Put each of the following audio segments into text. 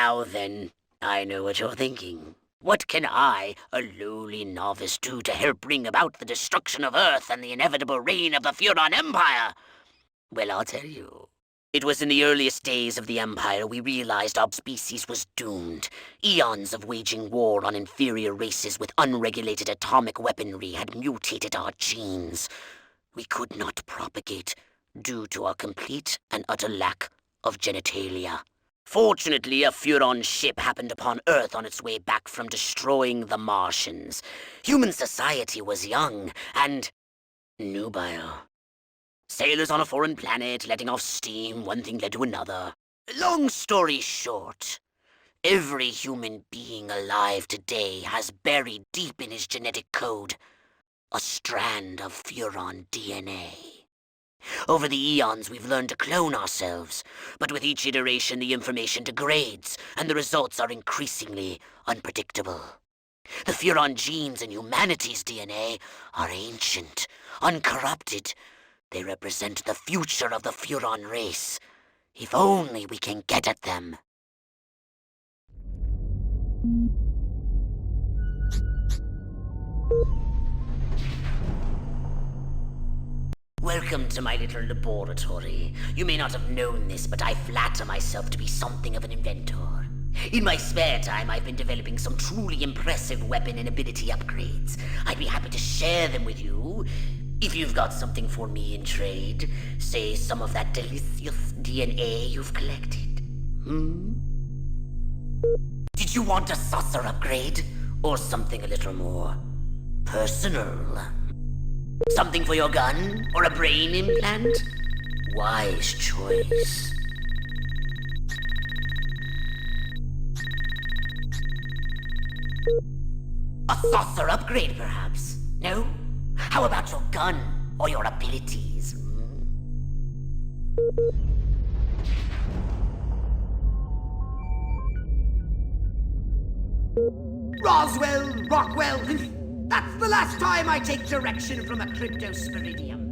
Now then, I know what you're thinking. What can I, a lowly novice, do to help bring about the destruction of Earth and the inevitable reign of the Furon Empire? Well, I'll tell you. It was in the earliest days of the Empire we realized our species was doomed. Eons of waging war on inferior races with unregulated atomic weaponry had mutated our genes. We could not propagate due to our complete and utter lack of genitalia. Fortunately, a Furon ship happened upon Earth on its way back from destroying the Martians. Human society was young and nubile. Sailors on a foreign planet, letting off steam, one thing led to another. Long story short, every human being alive today has buried deep in his genetic code a strand of Furon DNA. Over the eons, we've learned to clone ourselves, but with each iteration the information degrades, and the results are increasingly unpredictable. The Furon genes in humanity's DNA are ancient, uncorrupted. They represent the future of the Furon race. If only we can get at them. Welcome to my little laboratory. You may not have known this, but I flatter myself to be something of an inventor. In my spare time, I've been developing some truly impressive weapon and ability upgrades. I'd be happy to share them with you, if you've got something for me in trade. Say some of that delicious DNA you've collected. Did you want a saucer upgrade? Or something a little more personal? Something for your gun? Or a brain implant? Wise choice. A saucer upgrade, perhaps? No? How about your gun? Or your abilities? Roswell, Rockwell, that's the last time I take direction from a cryptosporidium.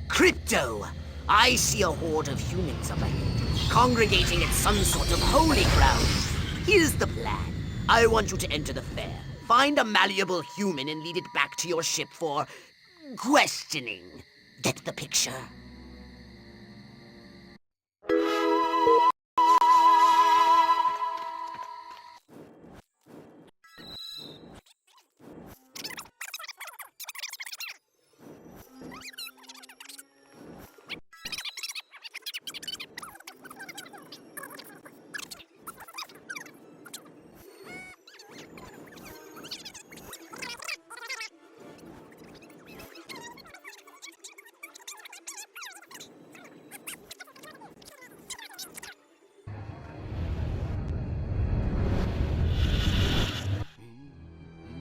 Crypto! I see a horde of humans up ahead, congregating at some sort of holy ground. Here's the plan. I want you to enter the fair, find a malleable human and lead it back to your ship for questioning. Get the picture?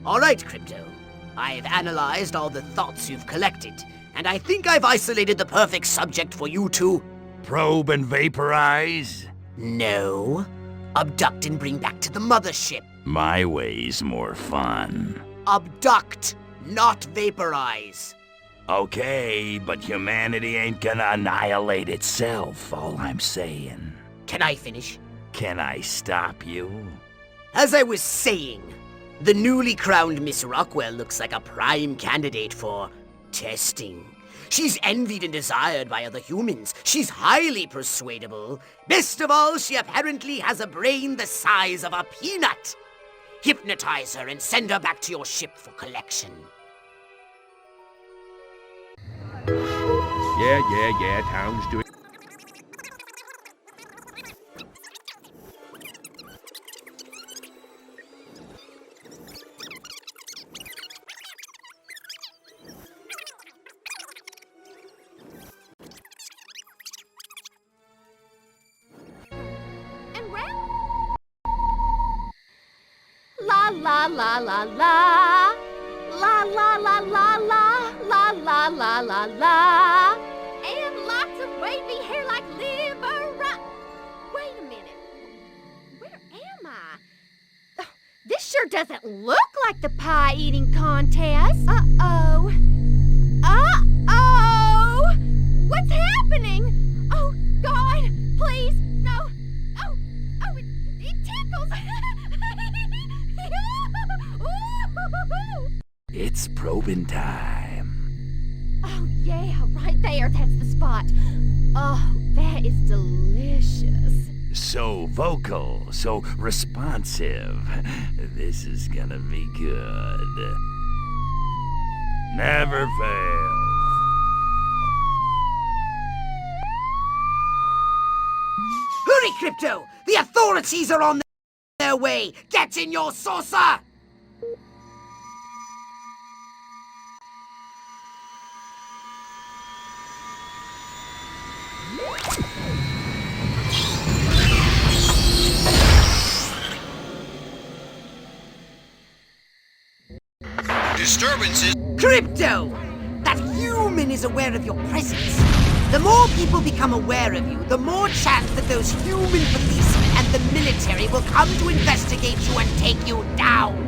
All right, Crypto. I've analyzed all the thoughts you've collected, and I think I've isolated the perfect subject for you to... Probe and vaporize? No. Abduct and bring back to the mothership. My way's more fun. Abduct, not vaporize. Okay, but humanity ain't gonna annihilate itself, all I'm saying. Can I finish? Can I stop you? As I was saying, the newly crowned Miss Rockwell looks like a prime candidate for testing. She's envied and desired by other humans. She's highly persuadable. Best of all, she apparently has a brain the size of a peanut. Hypnotize her and send her back to your ship for collection. Yeah, town's doing... La la la la la. La la la la la. La la la la la. And lots of wavy hair like Liz. sure doesn't look like the pie-eating contest. Uh-oh. Uh-oh! What's happening? Oh, God, please, no. Oh, it tickles. It's probing time. Oh, yeah, right there. That's the spot. Oh, that is delicious. So vocal, so responsive. This is gonna be good. Never fails. Hurry, Crypto! The authorities are on their way! Get in your saucer! Disturbances. Crypto! That human is aware of your presence. The more people become aware of you, the more chance that those human policemen and the military will come to investigate you and take you down.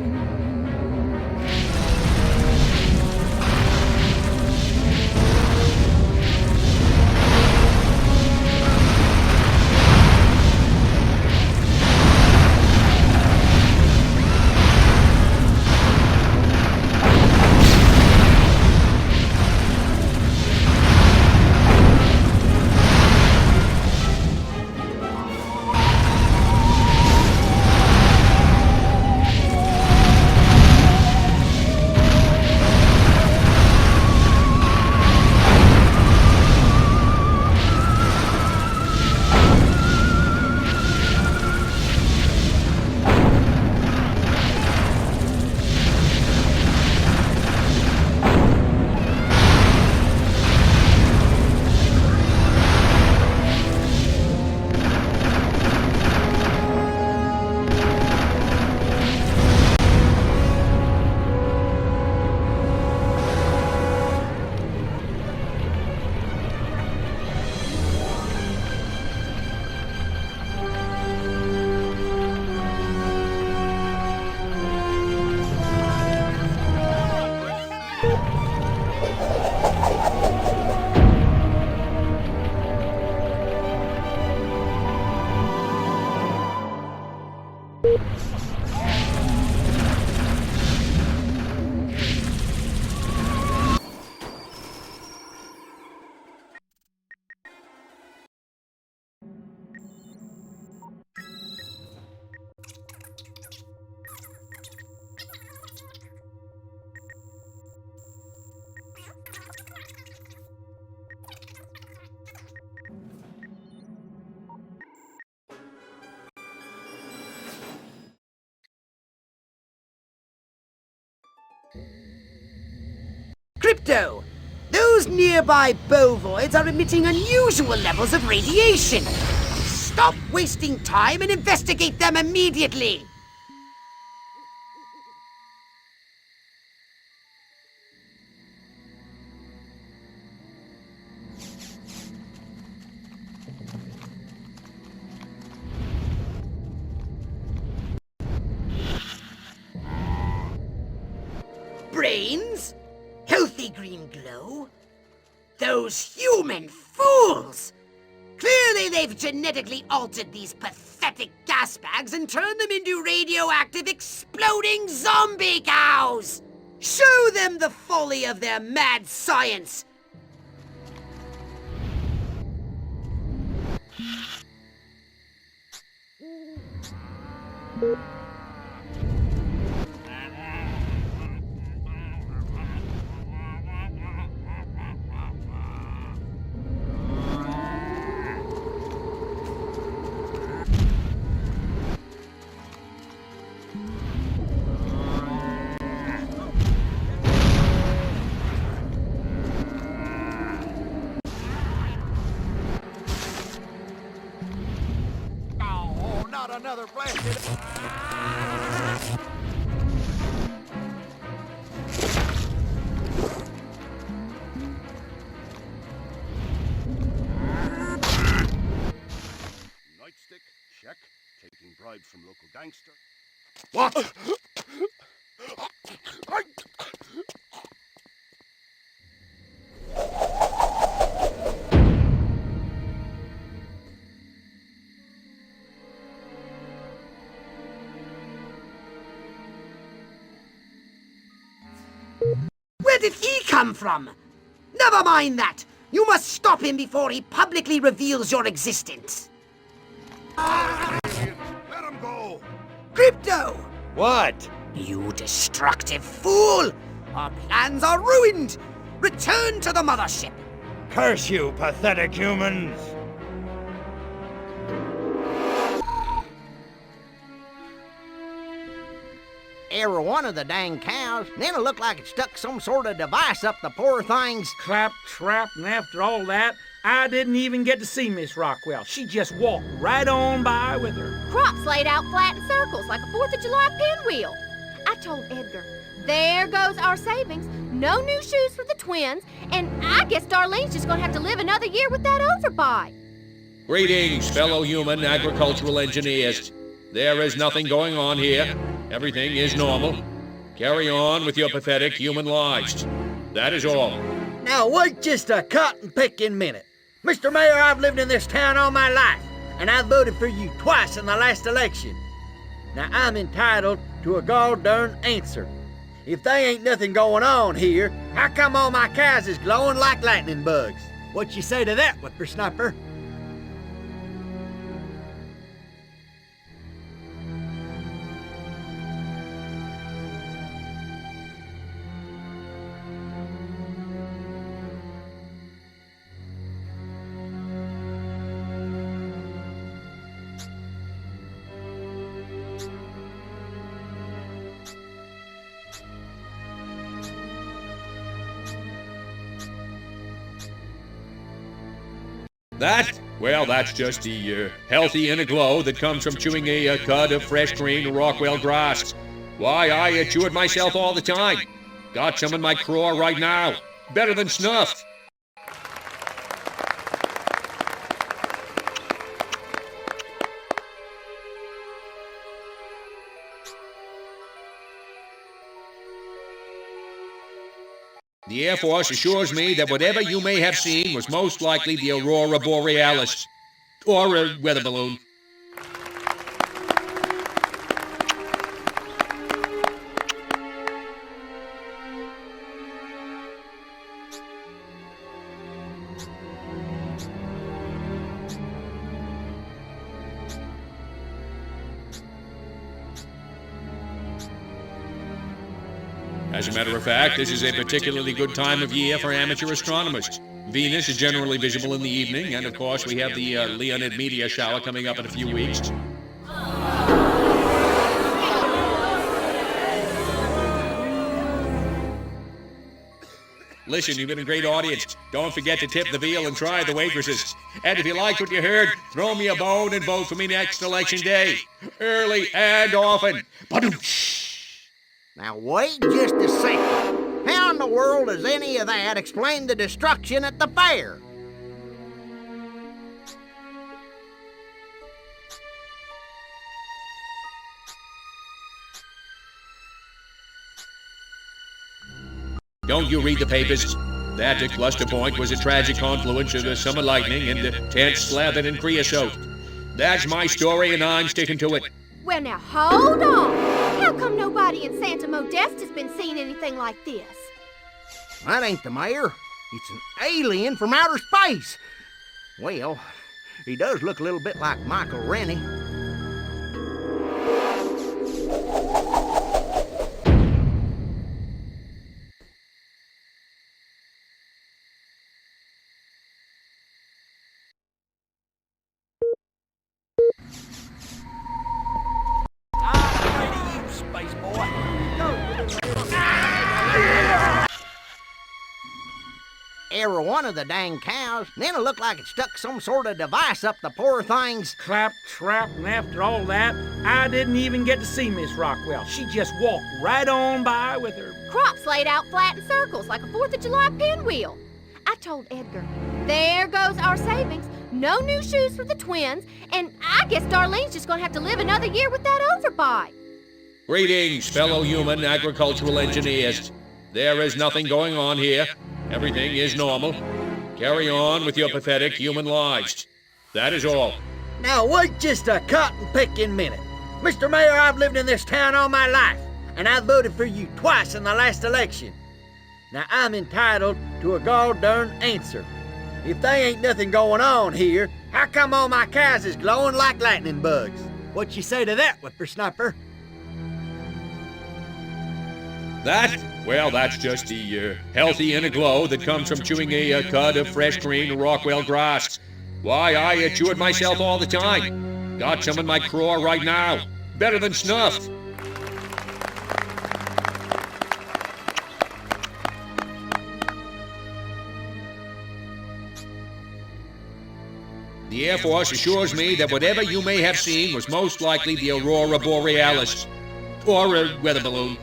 Crypto! Those nearby bovoids are emitting unusual levels of radiation. Stop wasting time and investigate them immediately! Brains? Healthy green glow? Those human fools! Clearly they've genetically altered these pathetic gas bags and turned them into radioactive exploding zombie cows! Show them the folly of their mad science! Not another blasted. Nightstick, check. Taking bribes from local gangster. What? Where did he come from? Never mind that. You must stop him before he publicly reveals your existence. Let him go. Crypto! What? You destructive fool! Our plans are ruined! Return to the mothership! Curse you, pathetic humans! Every one of the dang cows, then it looked like it stuck some sort of device up the poor thing's... Claptrap, and after all that, I didn't even get to see Miss Rockwell. She just walked right on by with her. Crops laid out flat in circles like a 4th of July pinwheel. I told Edgar, there goes our savings, no new shoes for the twins, and I guess Darlene's just gonna have to live another year with that overbite. Greetings, fellow human agricultural engineers. There is nothing going on here. Everything is normal. Carry on with your pathetic human lives. That is all. Now wait just a cotton-picking minute. Mr. Mayor, I've lived in this town all my life, and I voted for you twice in the last election. Now I'm entitled to a gall-darn answer. If there ain't nothing going on here, how come all my cows is glowing like lightning bugs? What you say to that, whippersnapper? That? Well, that's just the healthy inner glow that comes from chewing a cud of fresh green Rockwell grass. Why, I chew it myself all the time. Got some in my craw right now. Better than snuff. The Air Force assures me that whatever you may have seen was most likely the Aurora Borealis. Or a weather balloon. As a matter of fact, this is a particularly good time of year for amateur astronomers. Venus is generally visible in the evening, and of course we have the Leonid meteor shower coming up in a few weeks. Listen, you've been a great audience. Don't forget to tip the veal and try the waitresses. And if you liked what you heard, throw me a bone and vote for me next election day. Early and often. Ba-doom-shh. Now wait just a second. How in the world does any of that explain the destruction at the fair? Don't you read the papers? That cluster point was a tragic confluence of the summer lightning and the tents slathered in creosote. That's my story and I'm sticking to it. Well, now hold on. How come nobody in Santa Modeste has been seeing anything like this? That ain't the mayor. It's an alien from outer space. Well, he does look a little bit like Michael Rennie. Every one of the dang cows, then it looked like it stuck some sort of device up the poor thing's... Claptrap, and after all that, I didn't even get to see Miss Rockwell. She just walked right on by with her. Crops laid out flat in circles like a 4th of July pinwheel. I told Edgar, there goes our savings, no new shoes for the twins, and I guess Darlene's just gonna have to live another year with that overbite. Greetings, fellow human agricultural engineers. There is nothing going on here. Everything is normal. Carry on with your pathetic human lives. That is all. Now wait just a cotton-picking minute. Mr. Mayor, I've lived in this town all my life, and I voted for you twice in the last election. Now I'm entitled to a gall-darn answer. If there ain't nothing going on here, how come all my cows is glowing like lightning bugs? What you say to that, whippersnapper? Well, that's just the healthy inner glow that comes from chewing a cud of fresh green Rockwell grass. Why, I chew it myself all the time. Got some in my craw right now. Better than snuff. The Air Force assures me that whatever you may have seen was most likely the Aurora Borealis. Or a weather balloon.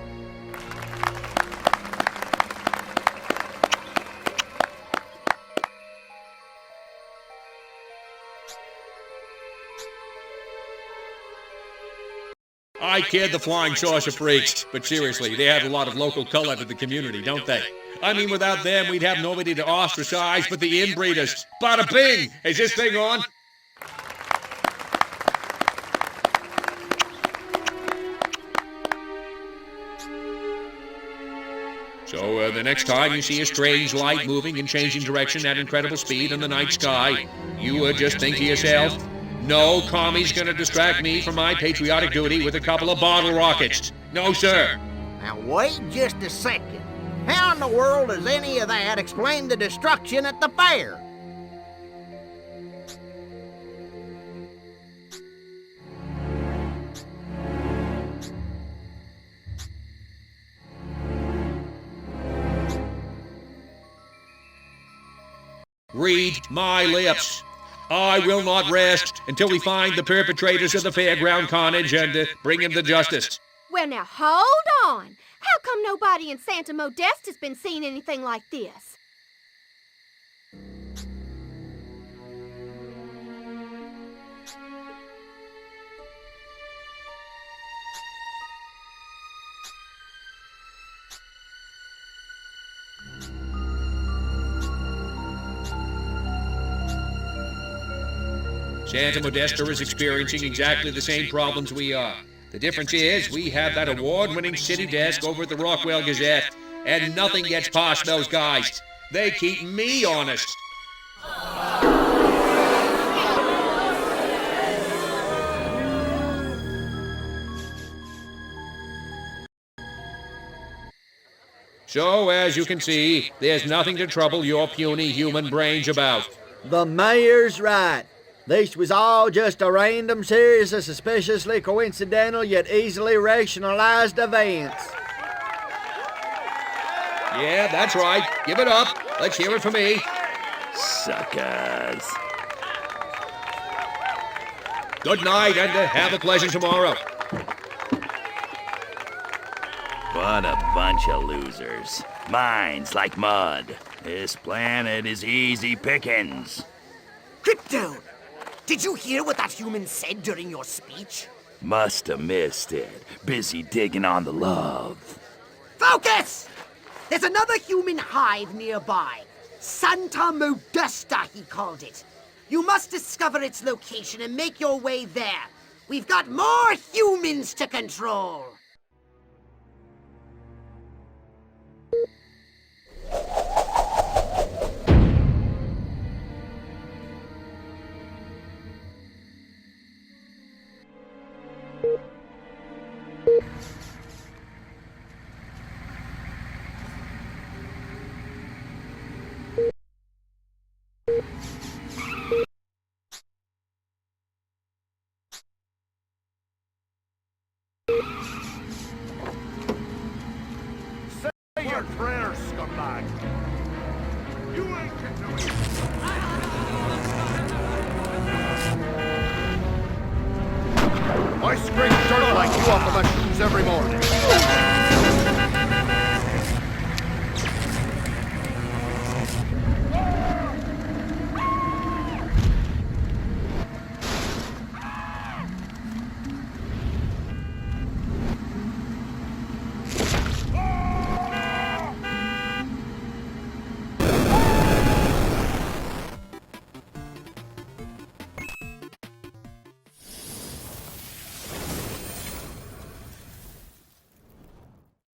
I kid the flying saucer freaks, but seriously, they add a lot of local color to the community, don't they? I mean, without them, we'd have nobody to ostracize but the inbreeders. Bada bing! Is this thing on? So, the next time you see a strange light moving and changing direction at incredible speed in the night sky, you just think to yourself, no commie's gonna distract me from my patriotic duty with a couple of bottle rockets. No, sir. Now wait just a second. How in the world does any of that explain the destruction at the fair? Read my lips. I will not rest until we find the perpetrators of the fairground carnage and bring him to justice. Well, now, hold on. How come nobody in Santa Modest has been seeing anything like this? Santa Modesta is experiencing exactly the same problems we are. The difference is we have that award-winning city desk over at the Rockwell Gazette, and nothing gets past those guys. They keep me honest. So, as you can see, there's nothing to trouble your puny human brains about. The mayor's right. This was all just a random series of suspiciously coincidental yet easily rationalized events. Yeah, that's right. Give it up. Let's hear it from me. Suckers. Good night, and have a pleasant tomorrow. What a bunch of losers. Minds like mud. This planet is easy pickings. Crypto! Did you hear what that human said during your speech? Must have missed it. Busy digging on the love. Focus! There's another human hive nearby. Santa Modesta, he called it. You must discover its location and make your way there. We've got more humans to control. Say your prayers, scumbag. You ain't can do it. I scrape dirt like you off the mushrooms every morning.